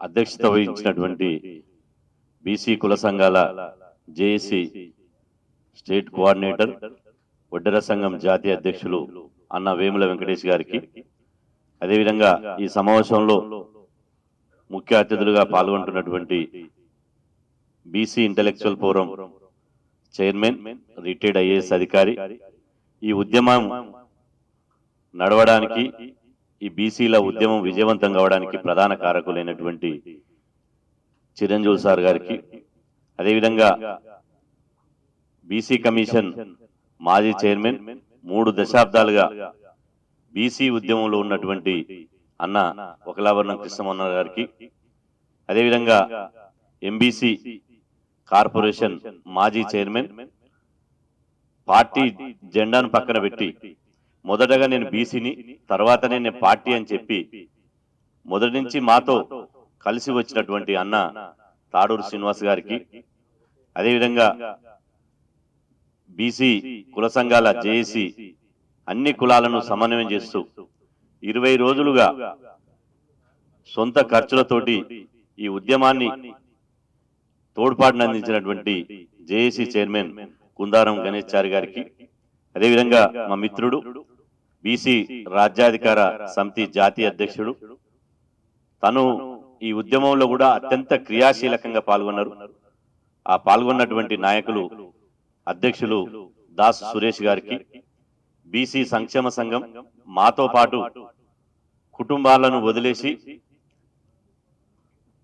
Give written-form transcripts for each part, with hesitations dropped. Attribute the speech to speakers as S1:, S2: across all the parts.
S1: అధ్యక్షత వహించినటువంటి బీసీ కుల సంఘాల జేఏసీ స్టేట్ కోఆర్డినేటర్ వడ్డెర సంఘం జాతీయ అధ్యక్షులు అన్న వేముల వెంకటేష్ గారికి, అదేవిధంగా ఈ సమావేశంలో ముఖ్య అతిథులుగా పాల్గొంటున్నటువంటి BC intellectual forum chairman retired IAS అధికారి, ఈ ఉద్యమం నడవడానికి, ఈ బీసీల ఉద్యమం విజయవంతం కావడానికి ప్రధాన కారకులైనటువంటి చిరంజీవి సార్ గారికి, అదేవిధంగా బీసీ కమిషన్ మాజీ చైర్మన్ 3 దశాబ్దాలుగా బీసీ ఉద్యమంలో ఉన్నటువంటి అన్న ఒకలాభరణం కృష్ణమోహన్ గారికి, అదేవిధంగా ఎంబీసీ కార్పొరేషన్ మాజీ చైర్మన్, పార్టీ జెండాను పక్కన పెట్టి మొదటగా నేను బీసీని, తర్వాతనే నేను పార్టీ అని చెప్పి మొదటి నుంచి మాతో కలిసి వచ్చినటువంటి అన్న తాడూరు శ్రీనివాస్ గారికి, అదేవిధంగా బీసీ కుల సంఘాల జేఏసీ అన్ని కులాలను సమన్వయం చేస్తూ 20 రోజులుగా సొంత ఖర్చులతోటి ఈ ఉద్యమాన్ని తోడ్పాటును అందించినటువంటి జేఏసీ చైర్మన్ కుందారం గణేష్ చారి గారికి, అదేవిధంగా మా మిత్రుడు బీసీ రాజ్యాధికార సమితి జాతీయ అధ్యక్షుడు, తను ఈ ఉద్యమంలో కూడా అత్యంత క్రియాశీలకంగా పాల్గొన్నారు. ఆ పాల్గొన్నటువంటి నాయకులు అధ్యక్షులు దాసు సురేష్ గారికి, బీసీ సంక్షేమ సంఘం మాతో పాటు కుటుంబాలను వదిలేసి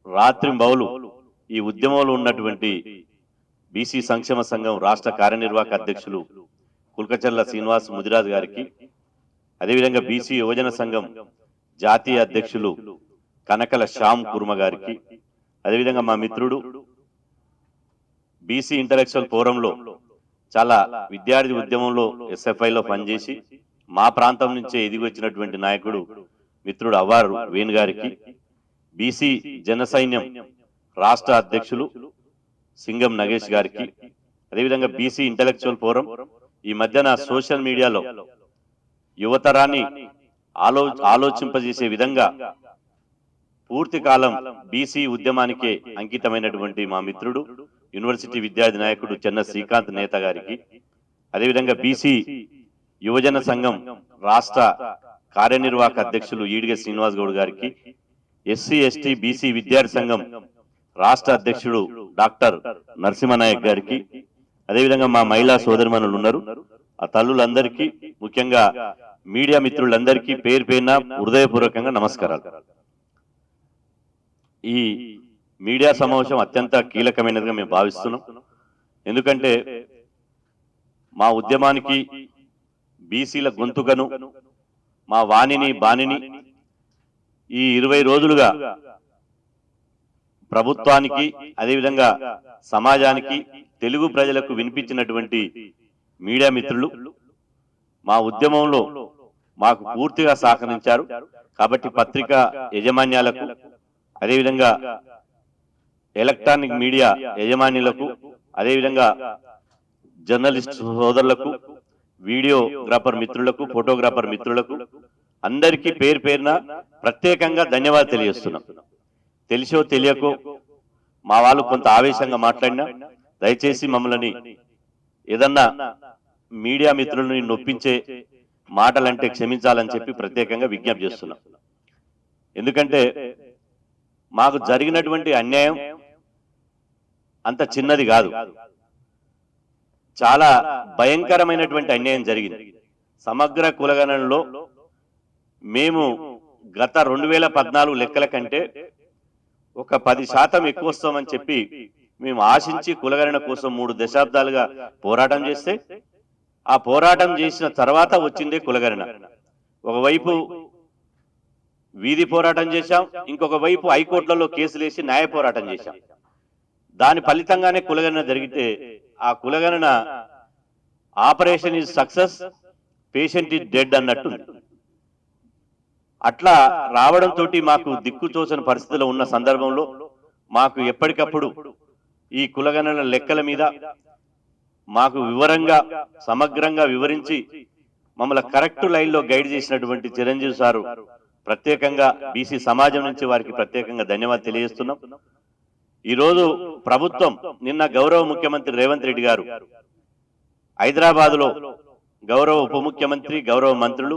S1: రాత్రింబవలు ఈ ఉద్యమంలో ఉన్నటువంటి బీసీ సంక్షేమ సంఘం రాష్ట్ర కార్యనిర్వాహక అధ్యక్షులు కుల్కచర్ల శ్రీనివాస్ ముదిరాజ్ గారికి, అదేవిధంగా బీసీ యువజన సంఘం జాతీయ అధ్యక్షులు కనకల శ్యామ్ కుర్మ గారికి, అదేవిధంగా మా మిత్రుడు బీసీ ఇంటలెక్చువల్ ఫోరంలో చాలా విద్యార్థి ఉద్యమంలో ఎస్ఎఫ్ఐలో పనిచేసి మా ప్రాంతం నుంచే ఎదిగి వచ్చినటువంటి నాయకుడు మిత్రుడు అవ్వారు వేణు గారికి, బీసీ జన సైన్యం రాష్ట్ర అధ్యక్షులు సింగం నగేష్ గారికి, అదేవిధంగా బీసీ ఇంటలెక్చువల్ ఫోరం ఈ మధ్యన సోషల్ మీడియాలో యువతరాన్ని ఆలోచింపజేసే విధంగా పూర్తి కాలం బీసీ ఉద్యమానికే అంకితమైనటువంటి మా మిత్రుడు యూనివర్సిటీ విద్యార్థి నాయకుడు చెన్న శ్రీకాంత్ నేత గారికి, అదేవిధంగా బీసీ యువజన సంఘం రాష్ట్ర కార్యనిర్వాహక అధ్యక్షులు ఈడిగ శ్రీనివాస్ గౌడ్ గారికి, ఎస్సీ ఎస్టీ బీసీ విద్యార్థి సంఘం రాష్ట్ర అధ్యక్షుడు డాక్టర్ నరసింహనాయక్ గారికి, అదేవిధంగా మా మహిళా సోదరిమణులు ఉన్నారు, ఆ తల్లులందరికీ, ముఖ్యంగా మీడియా మిత్రులందరికీ పేరు పేరున హృదయపూర్వకంగా నమస్కారాలు. ఈ మీడియా సమావేశం అత్యంత కీలకమైనదిగా మేము భావిస్తున్నాం. ఎందుకంటే మా ఉద్యమానికి బీసీల గొంతుకను, మా వాణిని బాణిని ఈ 20 రోజులుగా ప్రభుత్వానికి, అదేవిధంగా సమాజానికి, తెలుగు ప్రజలకు వినిపించినటువంటి మీడియా మిత్రులు మా ఉద్యమంలో మాకు పూర్తిగా సహకరించారు. కాబట్టి పత్రికా యజమాన్యాలకు, అదేవిధంగా ఎలక్ట్రానిక్ మీడియా యజమానులకు, అదేవిధంగా జర్నలిస్ట్ సోదరులకు, వీడియోగ్రాఫర్ మిత్రులకు, ఫోటోగ్రాఫర్ మిత్రులకు అందరికీ పేరు పేరున ప్రత్యేకంగా ధన్యవాదాలు తెలియజేస్తున్నాం. తెలిసో తెలియకో మా వాళ్ళు కొంత ఆవేశంగా మాట్లాడినా దయచేసి మమ్మల్ని ఏదన్నా మీడియా మిత్రులని నొప్పించే మాటలంటే క్షమించాలని చెప్పి ప్రత్యేకంగా విజ్ఞప్తి చేస్తున్నాం. ఎందుకంటే మాకు జరిగినటువంటి అన్యాయం అంత చిన్నది కాదు, చాలా భయంకరమైనటువంటి అన్యాయం జరిగింది. సమగ్ర కులగణనలో మేము గత 2014 లెక్కల కంటే ఒక 10% ఎక్కువ వస్తామని చెప్పి మేము ఆశించి కులగణన కోసం 3 దశాబ్దాలుగా పోరాటం చేస్తే, ఆ పోరాటం చేసిన తర్వాత వచ్చిందే కులగణన. ఒకవైపు వీధి పోరాటం చేశాం, ఇంకొక వైపు హైకోర్టులలో కేసులేసి న్యాయ పోరాటం చేశాం. దాని ఫలితంగానే కులగణన జరిగితే, ఆ కులగణన operation is success, patient is dead అన్నట్టు. అట్లా రావడంతో మాకు దిక్కుతోచని పరిస్థితిలో ఉన్న సందర్భంలో మాకు ఎప్పటికప్పుడు ఈ కులగణన లెక్కల మీద మాకు వివరంగా సమగ్రంగా వివరించి మమ్మల్ని కరెక్ట్ లైన్లో గైడ్ చేసినటువంటి చిరంజీవి సారు ప్రత్యేకంగా బీసీ సమాజం నుంచి వారికి ప్రత్యేకంగా ధన్యవాదాలు తెలియజేస్తున్నాం. ఈరోజు ప్రభుత్వం నిన్న గౌరవ ముఖ్యమంత్రి రేవంత్ రెడ్డి గారు హైదరాబాదులో గౌరవ ఉప ముఖ్యమంత్రి, గౌరవ మంత్రులు,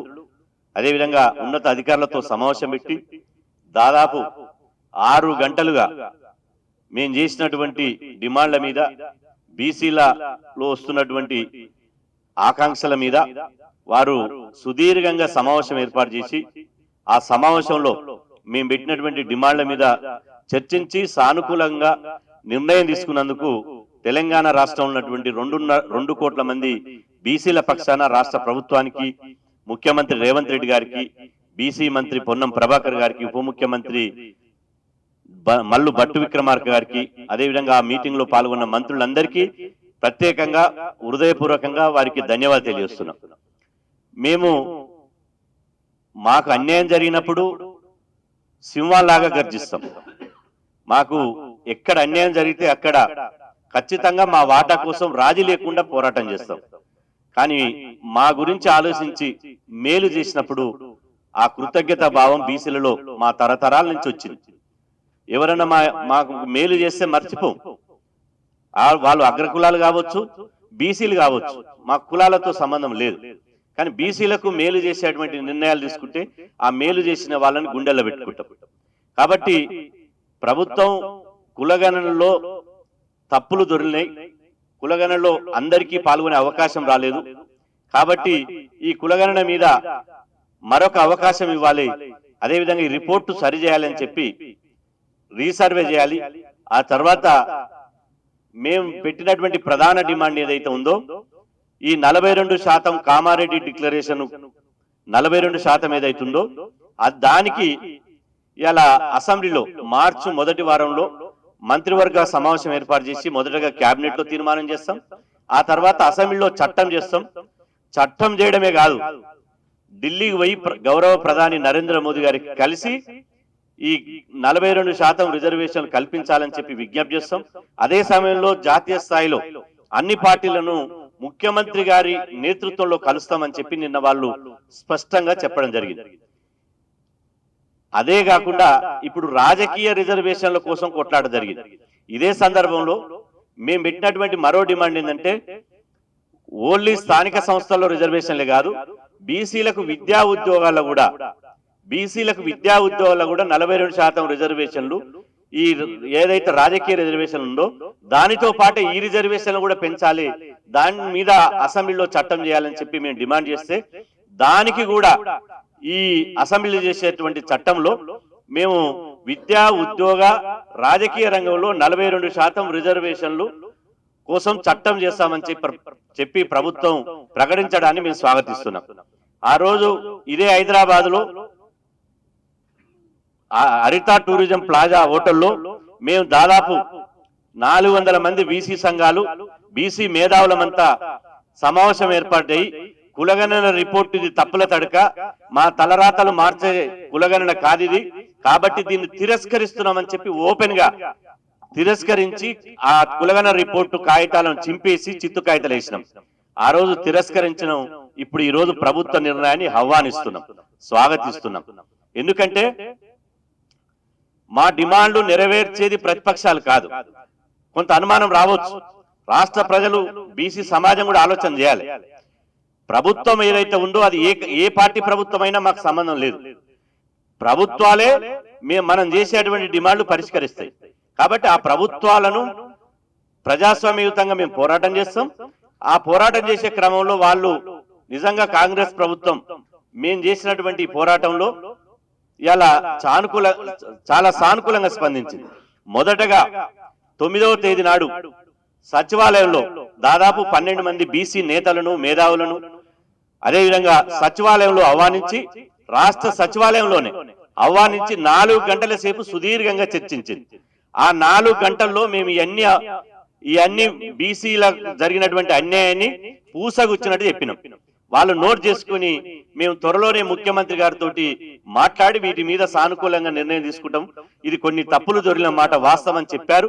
S1: అదేవిధంగా ఉన్నత అధికారులతో సమావేశం పెట్టి దాదాపు 6 గంటలుగా మేము చేసినటువంటి డిమాండ్ల మీద, బీసీలలో వస్తున్నటువంటి ఆకాంక్షల మీద వారు సుదీర్ఘంగా సమావేశం ఏర్పాటు చేసి ఆ సమావేశంలో మేము పెట్టినటువంటి డిమాండ్ల మీద చర్చించి సానుకూలంగా నిర్ణయం తీసుకున్నందుకు తెలంగాణ రాష్ట్రంలో ఉన్నటువంటి 2 కోట్ల మంది బీసీల పక్షాన రాష్ట్ర ప్రభుత్వానికి, ముఖ్యమంత్రి రేవంత్ రెడ్డి గారికి, బీసీ మంత్రి పొన్నం ప్రభాకర్ గారికి, ఉప ముఖ్యమంత్రి మల్లు భట్టు విక్రమార్క గారికి, అదేవిధంగా ఆ మీటింగ్ లో పాల్గొన్న మంత్రులందరికీ ప్రత్యేకంగా హృదయపూర్వకంగా వారికి ధన్యవాదాలు తెలియజేస్తున్నాం. మాకు అన్యాయం జరిగినప్పుడు సింహాల్లాగా గర్జిస్తాం. మాకు ఎక్కడ అన్యాయం జరిగితే అక్కడ ఖచ్చితంగా మా వాటా కోసం రాజీ లేకుండా పోరాటం చేస్తాం. కానీ మా గురించి ఆలోచించి మేలు చేసినప్పుడు ఆ కృతజ్ఞత భావం బీసీలలో మా తరతరాల నుంచి వచ్చింది. ఎవరైనా మాకు మేలు చేస్తే మర్చిపోం. వాళ్ళు అగ్రకులాలు కావచ్చు, బీసీలు కావచ్చు, మా కులాలతో సంబంధం లేదు. కానీ బీసీలకు మేలు చేసేటువంటి నిర్ణయాలు తీసుకుంటే ఆ మేలు చేసిన వాళ్ళని గుండెల్లో పెట్టుకుంటాం. కాబట్టి ప్రభుత్వం కులగణనలో తప్పులు దొరికినాయి, కులగణనలో అందరికీ పాల్గొనే అవకాశం రాలేదు. కాబట్టి ఈ కులగణన మీద మరొక అవకాశం ఇవ్వాలి, అదేవిధంగా ఈ రిపోర్టు సరిచేయాలని చెప్పి రీసర్వే చేయాలి. ఆ తర్వాత మేము పెట్టినటువంటి ప్రధాన డిమాండ్ ఏదైతే ఉందో ఈ 42% కామారెడ్డి డిక్లరేషన్ 42% ఏదైతుందో దానికి ఇలా అసెంబ్లీలో మార్చి మొదటి వారంలో మంత్రివర్గ సమావేశం ఏర్పాటు చేసి మొదటగా కేబినెట్ లో తీర్మానం చేస్తాం. ఆ తర్వాత అసెంబ్లీలో చట్టం చేస్తాం. చట్టం చేయడమే కాదు, ఢిల్లీకి పోయి గౌరవ ప్రధాని నరేంద్ర మోదీ గారికి కలిసి ఈ 42% రిజర్వేషన్ కల్పించాలని చెప్పి విజ్ఞప్తి చేస్తాం. అదే సమయంలో జాతీయ స్థాయిలో అన్ని పార్టీలను ముఖ్యమంత్రి గారి నేతృత్వంలో కలుస్తామని చెప్పి నిన్న వాళ్ళు స్పష్టంగా చెప్పడం జరిగింది. అదే కాకుండా ఇప్పుడు రాజకీయ రిజర్వేషన్ల కోసం కొట్లాట జరిగింది. ఇదే సందర్భంలో మేము పెట్టినటువంటి మరో డిమాండ్ ఏంటంటే ఓన్లీ స్థానిక సంస్థల్లో రిజర్వేషన్లే కాదు, బీసీలకు విద్యా ఉద్యోగాల్లో కూడా 42% రిజర్వేషన్లు, ఈ ఏదైతే రాజకీయ రిజర్వేషన్ ఉందో దానితో పాటు ఈ రిజర్వేషన్లు కూడా పెంచాలి, దాని మీద అసెంబ్లీలో చట్టం చేయాలని చెప్పి మేము డిమాండ్ చేస్తే దానికి కూడా ఈ అసెంబ్లీలో చేసేటువంటి చట్టంలో మేము విద్యా ఉద్యోగ రాజకీయ రంగంలో 42% రిజర్వేషన్లు కోసం చట్టం చేస్తామని చెప్పి ప్రభుత్వం ప్రకటించడాన్ని మేము స్వాగతిస్తున్నాం. ఆ రోజు ఇదే హైదరాబాద్ లో హరిత టూరిజం ప్లాజా హోటల్లో మేము దాదాపు 400 మంది బీసీ సంఘాలు, బీసీ మేధావులమంతా సమావేశం ఏర్పాటై కులగణన రిపోర్ట్ ఇది తప్పుల తడక, మా తలరాతలు మార్చే కులగణన కాదిది, కాబట్టి దీన్ని తిరస్కరిస్తున్నామని చెప్పి ఓపెన్ గా తిరస్కరించి ఆ కులగణన రిపోర్టు కాగితాలను చింపేసి చిత్తు కాగితాలు వేసినాం. ఆ రోజు తిరస్కరించిన ఇప్పుడు ఈ రోజు ప్రభుత్వ నిర్ణయాన్ని ఆహ్వానిస్తున్నాం, స్వాగతిస్తున్నాం. ఎందుకంటే మా డిమాండ్లు నెరవేర్చేది ప్రతిపక్షాలు కాదు. కొంత అనుమానం రావచ్చు, రాష్ట్ర ప్రజలు బీసీ సమాజం కూడా ఆలోచన చేయాలి. ప్రభుత్వం ఏదైతే ఉందో అది ఏ పార్టీ ప్రభుత్వమైనా మాకు సంబంధం లేదు. ప్రభుత్వాలే మనం చేసేటువంటి డిమాండ్లు పరిష్కరిస్తాయి. కాబట్టి ఆ ప్రభుత్వాలను ప్రజాస్వామ్యయుతంగా మేము పోరాటం చేస్తాం. ఆ పోరాటం చేసే క్రమంలో వాళ్ళు నిజంగా కాంగ్రెస్ ప్రభుత్వం మేము చేసినటువంటి పోరాటంలో ఇలా చాలా సానుకూలంగా స్పందించింది. మొదటగా 9వ తేదీ నాడు సచివాలయంలో దాదాపు 12 మంది బీసీ నేతలను, మేధావులను అదేవిధంగా సచివాలయంలో ఆహ్వానించి, రాష్ట్ర సచివాలయంలోనే ఆహ్వానించి 4 గంటల సేపు సుదీర్ఘంగా చర్చించింది. ఆ 4 గంటల్లో మేము ఇవన్నీ బీసీల జరిగినటువంటి అన్యాయాన్ని పూసగుచ్చినట్టు చెప్పినాం. వాళ్ళు నోట్ చేసుకుని మేము త్వరలోనే ముఖ్యమంత్రి గారితో మాట్లాడి వీటి మీద సానుకూలంగా నిర్ణయం తీసుకుంటాం, ఇది కొన్ని తప్పులు దొరికిన మాట వాస్తవం అని చెప్పారు.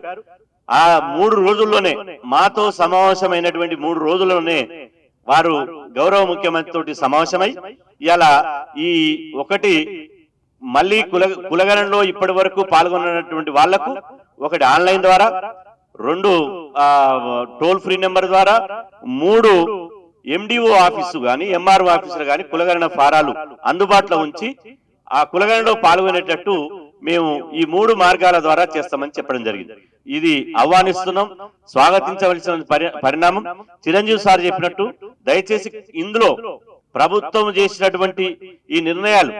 S1: ఆ 3 రోజుల్లోనే మాతో సమావేశమైనటువంటి 3 రోజుల్లోనే వారు గౌరవ ముఖ్యమంత్రి తోటి సమావేశమై ఇలా ఈ 1 మళ్ళీ కులగణనలో ఇప్పటి వరకు పాల్గొన్నటువంటి వాళ్లకు ఒకటి ఆన్లైన్ ద్వారా, 2 టోల్ ఫ్రీ నెంబర్ ద్వారా, 3 ఎండిఓ ఆఫీసు గాని ఎంఆర్ఓ ఆఫీసులు గాని కులగణన ఫారాలు అందుబాటులో ఉంచి ఆ కులగణనలో పాల్గొనేటట్టు మేము ఈ 3 మార్గాల ద్వారా చేస్తామని చెప్పడం జరిగింది. ఇది ఆహ్వానిస్తున్నాం, స్వాగతించవలసిన పరిణామం. చిరంజీవి సార్ చెప్పినట్టు దయచేసి ఇందులో ప్రభుత్వం చేసినటువంటి ఈ నిర్ణయాలు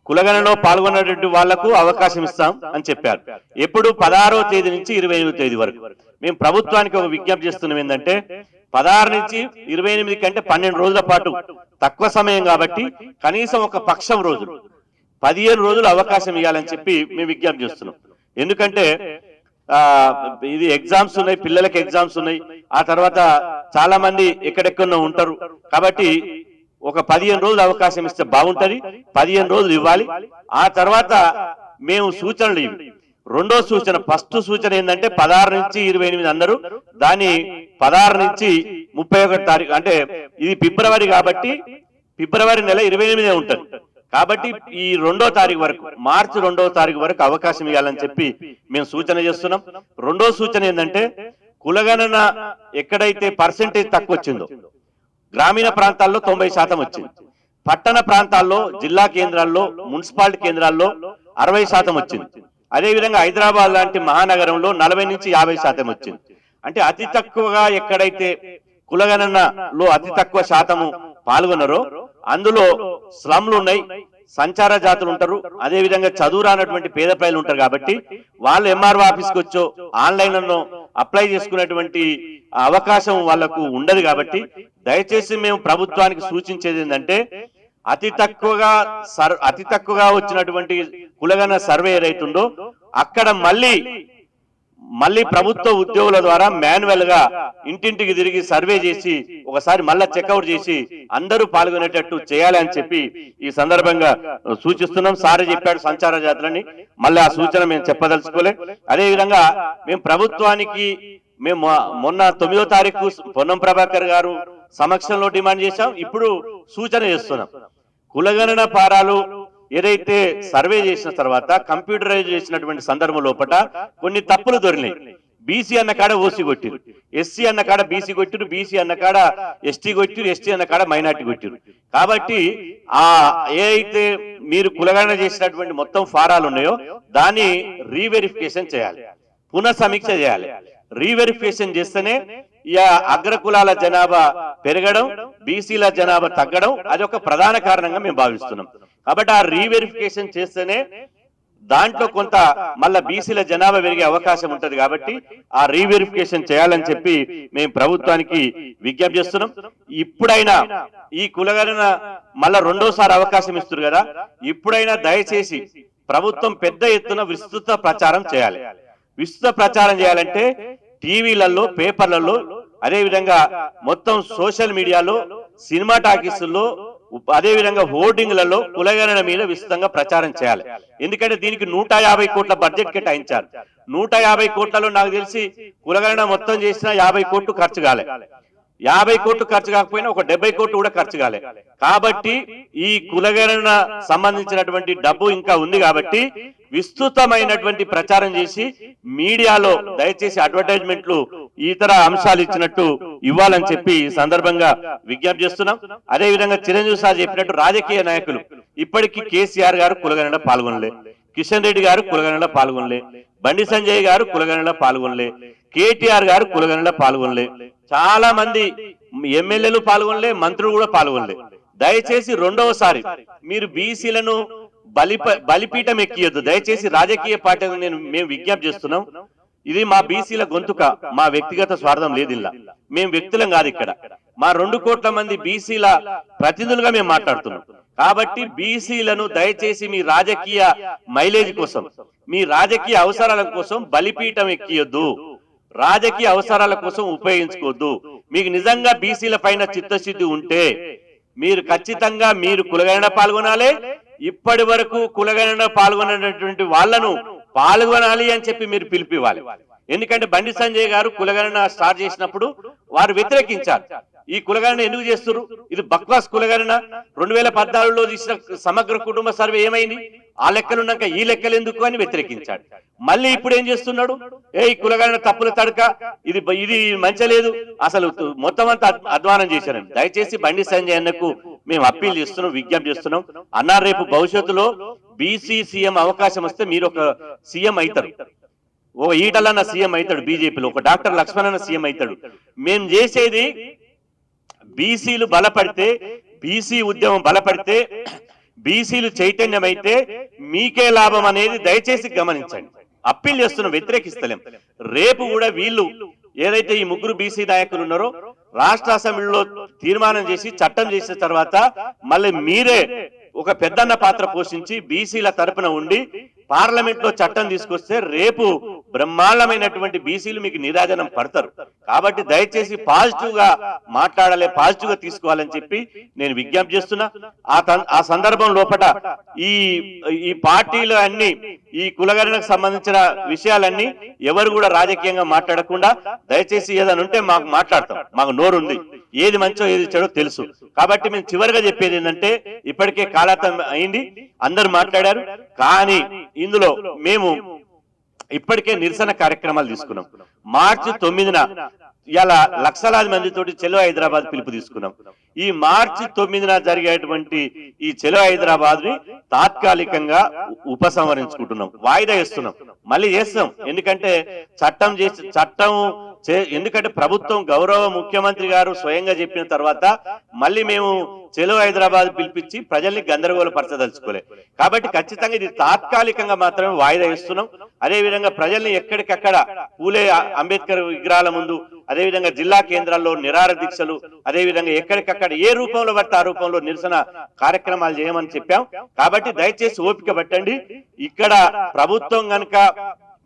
S1: కులగణనలో పాల్గొనేటువంటి వాళ్లకు అవకాశం ఇస్తాం అని చెప్పారు. ఎప్పుడు 16వ తేదీ నుంచి 28వ తేదీ వరకు. మేము ప్రభుత్వానికి ఒక విజ్ఞప్తి చేస్తున్నాం ఏంటంటే 16 నుంచి 28 కంటే 12 రోజుల పాటు తక్కువ సమయం కాబట్టి కనీసం ఒక పక్షం రోజులు 15 రోజులు అవకాశం ఇవ్వాలని చెప్పి మేము విజ్ఞప్తి చేస్తున్నాం. ఎందుకంటే ఇది ఎగ్జామ్స్ ఉన్నాయి, పిల్లలకి ఎగ్జామ్స్ ఉన్నాయి, ఆ తర్వాత చాలా మంది ఎక్కడెక్కడో ఉంటారు కాబట్టి ఒక 15 రోజులు అవకాశం ఇస్తే బాగుంటది. 15 రోజులు ఇవ్వాలి. ఆ తర్వాత మేము సూచనలు ఇవి. రెండో సూచన, ఫస్ట్ సూచన ఏంటంటే 16 నుంచి 28 అన్నారు, దాన్ని 16 నుంచి 31 తారీఖు, అంటే ఇది ఫిబ్రవరి కాబట్టి ఫిబ్రవరి నెల 28 ఉంటుంది కాబట్టి ఈ 2వ తారీఖు వరకు, మార్చి 2వ తారీఖు వరకు అవకాశం ఇవ్వాలని చెప్పి మేము సూచన చేస్తున్నాం. రెండో సూచన ఏంటంటే కులగణన ఎక్కడైతే పర్సెంటేజ్ తక్కువ వచ్చిందో, గ్రామీణ ప్రాంతాల్లో 90% వచ్చింది, పట్టణ ప్రాంతాల్లో జిల్లా కేంద్రాల్లో మున్సిపాలిటీ కేంద్రాల్లో 60% వచ్చింది, అదేవిధంగా హైదరాబాద్ లాంటి మహానగరంలో 40 నుంచి 50% వచ్చింది. అంటే అతి తక్కువగా ఎక్కడైతే కులగణనలో అతి తక్కువ శాతము పాల్గొన్నారో అందులో స్లమ్లు ఉన్నాయి, సంచార జాతులు ఉంటారు, అదే విధంగా చదువురానటువంటి పేద ప్రజలు ఉంటారు కాబట్టి వాళ్ళు ఎంఆర్ఓ ఆఫీస్కి వచ్చో ఆన్లైన్లో అప్లై చేసుకునేటువంటి అవకాశం వాళ్లకు ఉండదు. కాబట్టి దయచేసి మేము ప్రభుత్వానికి సూచించేది ఏంటంటే అతి తక్కువగా వచ్చినటువంటి కులగణన సర్వే ఏదైతుందో అక్కడ మళ్ళీ ప్రభుత్వ ఉద్యోగుల ద్వారా మాన్యువల్ గా ఇంటింటికి తిరిగి సర్వే చేసి ఒకసారి మళ్ళా చెక్అౌట్ చేసి అందరూ పాల్గొనేటట్టు చేయాలి అని చెప్పి ఈ సందర్భంగా సూచిస్తున్నాం. సార్ చెప్పాడు సంచార జాతులని, మళ్ళీ ఆ సూచన మేము చెప్పదలుచుకోలే. అదే విధంగా మేము ప్రభుత్వానికి మొన్న 9వ తారీఖు పొన్నం ప్రభాకర్ గారు సమక్షంలో డిమాండ్ చేశాం, ఇప్పుడు సూచన చేస్తున్నాం. కులగణన ఫారాలు ఏదైతే సర్వే చేసిన తర్వాత కంప్యూటరైజ్ చేసినటువంటి సందర్భం లోపల కొన్ని తప్పులు దొరికినాయి. బీసీ అన్న కాడ ఓసీ కొట్టిరు, ఎస్సీ అన్న కాడ బీసీ కొట్టిరు, బీసీ అన్న కాడ ఎస్టీ కొట్టిరు, ఎస్టీ అన్న కాడ మైనార్టీ కొట్టిరు. కాబట్టి ఏదైతే మీరు కులగణన చేసినటువంటి మొత్తం ఫారాలు ఉన్నాయో దాన్ని రీవెరిఫికేషన్ చేయాలి, పునఃసమీక్ష చేయాలి. రీవెరిఫికేషన్ చేస్తేనే అగ్రకులాల జనాభా పెరగడం, బీసీల జనాభా తగ్గడం అది ఒక ప్రధాన కారణంగా మేము భావిస్తున్నాం. కాబట్టి ఆ రీవెరిఫికేషన్ చేస్తేనే దాంట్లో కొంత మళ్ళా బీసీల జనాభా పెరిగే అవకాశం ఉంటది. కాబట్టి ఆ రీవెరిఫికేషన్ చేయాలని చెప్పి మేము ప్రభుత్వానికి విజ్ఞప్తి చేస్తున్నాం. ఇప్పుడైనా ఈ కులగణన మళ్ళా 2వసారి అవకాశం ఇస్తారు కదా, ఇప్పుడైనా దయచేసి ప్రభుత్వం పెద్ద ఎత్తున విస్తృత ప్రచారం చేయాలి. విస్తృత ప్రచారం చేయాలంటే టీవీలలో, పేపర్లలో, అదే విధంగా మొత్తం సోషల్ మీడియాలో, సినిమా టాకీసుల్లో, అదే విధంగా హోర్డింగ్లలో కులగణన మీద విస్తృతంగా ప్రచారం చేయాలి. ఎందుకంటే దీనికి 150 కోట్ల బడ్జెట్ కేటాయించారు. 150 కోట్లలో నాకు తెలిసి కులగణన మొత్తం చేసిన 50 కోట్లు ఖర్చు కాలే. 50 కోట్లు ఖర్చు కాకపోయినా ఒక 70 కోట్లు కూడా ఖర్చు కాలే. కాబట్టి ఈ కులగణన సంబంధించినటువంటి డబ్బు ఇంకా ఉంది కాబట్టి విస్తృతమైనటువంటి ప్రచారం చేసి మీడియాలో దయచేసి అడ్వర్టైజ్మెంట్లు ఇతర అంశాలు ఇచ్చినట్టు ఇవ్వాలని చెప్పి ఈ సందర్భంగా విజ్ఞప్తి చేస్తున్నాం. అదే విధంగా చిరంజీవి సార్ చెప్పినట్టు రాజకీయ నాయకులు ఇప్పటికీ కేసీఆర్ గారు కులగణనలో పాల్గొనలే, కిషన్ రెడ్డి గారు కులగణనలో పాల్గొనలే, బండి సంజయ్ గారు కులగణనలో పాల్గొనలే, కేటీఆర్ గారు కులగణనలో పాల్గొనలే, చాలా మంది ఎమ్మెల్యేలు పాల్గొనలే, మంత్రులు కూడా పాల్గొనలే. దయచేసి 2వసారి మీరు బీసీలను బలిపీఠం ఎక్కియొద్దు. దయచేసి రాజకీయ పార్టీలను మేము విజ్ఞప్తి చేస్తున్నాం. ఇది మా బీసీల గొంతుక, మా వ్యక్తిగత స్వార్థం లేదు. ఇలా మేము వ్యక్తులం కాదు, ఇక్కడ మా 2 కోట్ల మంది బీసీల ప్రతినిధులుగా మేము మాట్లాడుతున్నాం. కాబట్టి బీసీలను దయచేసి మీ రాజకీయ మైలేజ్ కోసం, మీ రాజకీయ అవసరాల కోసం బలిపీఠం ఎక్కియొద్దు, రాజకీయ అవసరాల కోసం ఉపయోగించుకోవద్దు. మీకు నిజంగా బీసీల పైన చిత్తశుద్ధి ఉంటే మీరు ఖచ్చితంగా మీరు కులగణన పాల్గొనాలి. ఇప్పటి వరకు కులగణన పాల్గొనేటువంటి వాళ్లను పాల్గొనాలి అని చెప్పి మీరు పిలిపివ్వాలి. ఎందుకంటే బండి సంజయ్ గారు కులగణన స్టార్ట్ చేసినప్పుడు వారు వ్యతిరేకించారు. ఈ కులగణన ఎందుకు చేస్తున్నారు, ఇది బక్వాస్ కులగణన. 2014లో తీసిన సమగ్ర కుటుంబ సర్వే ఏమైంది, ఆ లెక్కలున్నాక ఈ లెక్కలు ఎందుకు అని వ్యతిరేకించాడు. మళ్ళీ ఇప్పుడు ఏం చేస్తున్నాడు, ఈ కులగణన తప్పుల తడక, ఇది మంచి లేదు, అసలు మొత్తం అంతా అధ్వానం చేశారని. దయచేసి బండి సంజయ్ అన్నకు మేము అప్పీల్ చేస్తున్నాం, విజ్ఞప్తి చేస్తున్నాం. అన్న రేపు భవిష్యత్తులో బీసీ సీఎం అవకాశం వస్తే మీరు ఒక సీఎం అవుతారు, ఓ ఈటలన్న సీఎం అవుతాడు బీజేపీలో, ఒక డాక్టర్ లక్ష్మణ్ అన్న సీఎం అవుతాడు. మేము చేసేది బీసీలు బలపడితే, బీసీ ఉద్యమం బలపడితే, బీసీలు చైతన్యమైతే మీకే లాభం అనేది దయచేసి గమనించండి. అప్పీల్ చేస్తున్నాం, వ్యతిరేకిస్తలేం. రేపు కూడా వీళ్ళు ఏదైతే ఈ ముగ్గురు బీసీ నాయకులు ఉన్నారో రాష్ట్ర అసెంబ్లీలో తీర్మానం చేసి చట్టం చేసిన తర్వాత మళ్ళీ మీరే ఒక పెద్దన్న పాత్ర పోషించి బీసీల తరపున ఉండి పార్లమెంట్ లో చట్టం తీసుకొస్తే రేపు బ్రహ్మాండమైనటువంటి బీసీలు మీకు నిరాజనం పడతారు. కాబట్టి దయచేసి పాజిటివ్ గా మాట్లాడాలి, పాజిటివ్ గా తీసుకోవాలని చెప్పి నేను విజ్ఞప్తి చేస్తున్నా. ఆ సందర్భం లోపల ఈ పార్టీలు అన్ని ఈ కులగణనకు సంబంధించిన విషయాలన్నీ ఎవరు కూడా రాజకీయంగా మాట్లాడకుండా దయచేసి ఏదైనా ఉంటే మాకు మాట్లాడతాం, మాకు నోరు ఉంది, ఏది మంచో ఏది చెడో తెలుసు. కాబట్టి మేము చివరిగా చెప్పేది ఏంటంటే, ఇప్పటికే కాలాతం అయింది, అందరు మాట్లాడారు, కానీ ఇందులో మేము ఇప్పటికే నిరసన కార్యక్రమాలు తీసుకున్నాం. మార్చి 9న ఇలా లక్షలాది మందితోటి చెలో హైదరాబాద్ పిలుపు తీసుకున్నాం. ఈ మార్చి 9న జరిగేటువంటి ఈ చెలో హైదరాబాద్ ని తాత్కాలికంగా ఉపసంహరించుకుంటున్నాం, వాయిదా వేస్తున్నాం. మళ్ళీ చేస్తాం, ఎందుకంటే ఎందుకంటే ప్రభుత్వం గౌరవ ముఖ్యమంత్రి గారు స్వయంగా చెప్పిన తర్వాత మళ్ళీ మేము చెలో హైదరాబాద్ పిలిపించి ప్రజల్ని గందరగోళపరచదలుచుకోలే. కాబట్టి ఖచ్చితంగా ఇది తాత్కాలికంగా మాత్రమే వాయిదా ఇస్తున్నాం. అదేవిధంగా ప్రజల్ని ఎక్కడికక్కడ పూలే అంబేద్కర్ విగ్రహాల ముందు, అదేవిధంగా జిల్లా కేంద్రాల్లో నిరాహార దీక్షలు, అదేవిధంగా ఎక్కడికక్కడ ఏ రూపంలో పడితే ఆ రూపంలో నిరసన కార్యక్రమాలు చేయమని చెప్పాం. కాబట్టి దయచేసి ఓపిక పట్టండి. ఇక్కడ ప్రభుత్వం గనుక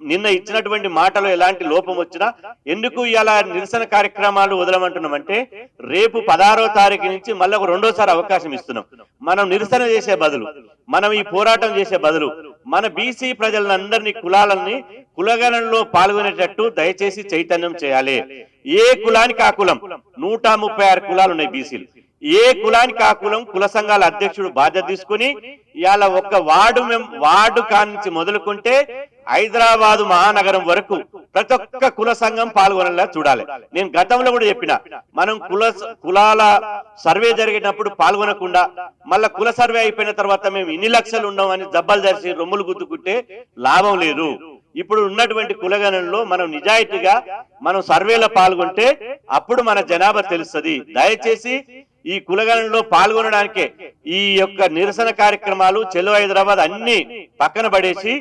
S1: నిన్న ఇచ్చినటువంటి మాటలో ఎలాంటి లోపం వచ్చినా ఎందుకు ఇలా నిరసన కార్యక్రమాలు వదలమంటున్నామంటే, రేపు 16వ తారీఖు నుంచి మళ్ళీ ఒక రెండోసారి అవకాశం ఇస్తున్నాం. మనం నిరసన చేసే బదులు, మనం ఈ పోరాటం చేసే బదులు మన బీసీ ప్రజలందరినీ కులాలని కులగణనలో పాల్గొనేటట్టు దయచేసి చైతన్యం చేయాలి. ఏ కులానికి ఆ కులం, 136 కులాలు ఉన్నాయి బీసీలు, ఏ కులానికి ఆ కులం కుల సంఘాల అధ్యక్షుడు బాధ్యత తీసుకుని ఇవాళ ఒక వార్డు కానించి మొదలుకుంటే హైదరాబాదు మహానగరం వరకు ప్రతి ఒక్క కుల సంఘం పాల్గొనేలా చూడాలి. నేను గతంలో కూడా చెప్పిన, మనం కులాల సర్వే జరిగేటప్పుడు పాల్గొనకుండా మళ్ళా కుల సర్వే అయిపోయిన తర్వాత మేము ఇన్ని లక్షలు ఉన్నామని జబ్బలు ధరిసి రొమ్ములు గుద్దుకుంటే లాభం లేదు. ఇప్పుడు ఉన్నటువంటి కులగణనలో మనం నిజాయితీగా మనం సర్వేలో పాల్గొంటే అప్పుడు మన జనాభా తెలుస్తుంది. దయచేసి ఈ కులగణనలో పాల్గొనడానికే ఈ యొక్క నిరసన కార్యక్రమాలు చెలో హైదరాబాద్ అన్ని పక్కన పడేసి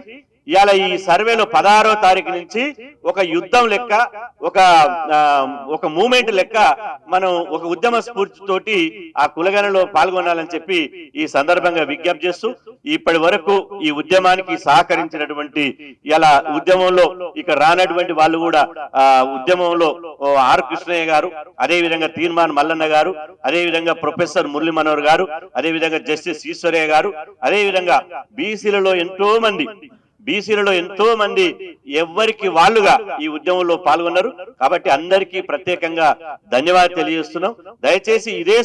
S1: ఇవాళ ఈ సర్వేలో 16వ తారీఖు నుంచి ఒక యుద్ధం లెక్క, ఒక మూమెంట్ లెక్క మనం ఒక ఉద్యమ స్ఫూర్తితోటి ఆ కులగణనలో పాల్గొనాలని చెప్పి ఈ సందర్భంగా విజ్ఞప్తి చేస్తూ, ఇప్పటి వరకు ఈ ఉద్యమానికి సహకరించినటువంటి ఇలా ఉద్యమంలో ఇక రానటువంటి వాళ్ళు కూడా ఉద్యమంలో ఆర్ కృష్ణయ్య గారు, అదేవిధంగా తీర్మాన్ మల్లన్న గారు, అదేవిధంగా ప్రొఫెసర్ మురళీ మనోహర్ గారు, అదేవిధంగా జస్టిస్ ఈశ్వరయ్య గారు, అదేవిధంగా బీసీలలో ఎంతో మంది ఎవరికి వాళ్ళుగా ఈ ఉద్యమంలో పాల్గొన్నారు. కాబట్టి అందరికీ ప్రత్యేకంగా ధన్యవాదాలు తెలియజేస్తున్నాం. దయచేసి ఇదే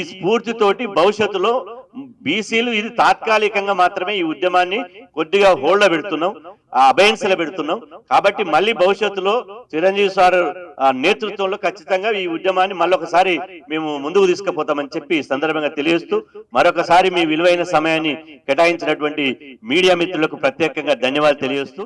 S1: స్ఫూర్తితోటి భవిష్యత్తులో బీసీలు ఇది తాత్కాలికంగా మాత్రమే ఈ ఉద్యమాన్ని కొద్దిగా హోల్డ్ పెడుతున్నాం, అభయన్స్లో పెడుతున్నాం. కాబట్టి మళ్ళీ భవిష్యత్తులో చిరంజీవి సార్ నేతృత్వంలో ఖచ్చితంగా ఈ ఉద్యమాన్ని మళ్ళొకసారి మేము ముందుకు తీసుకుపోతామని చెప్పి ఈ సందర్భంగా తెలియజేస్తూ, మరొకసారి మీ విలువైన సమయాన్ని కేటాయించినటువంటి మీడియా మిత్రులకు ప్రత్యేకంగా ధన్యవాదాలు తెలియజేస్తూ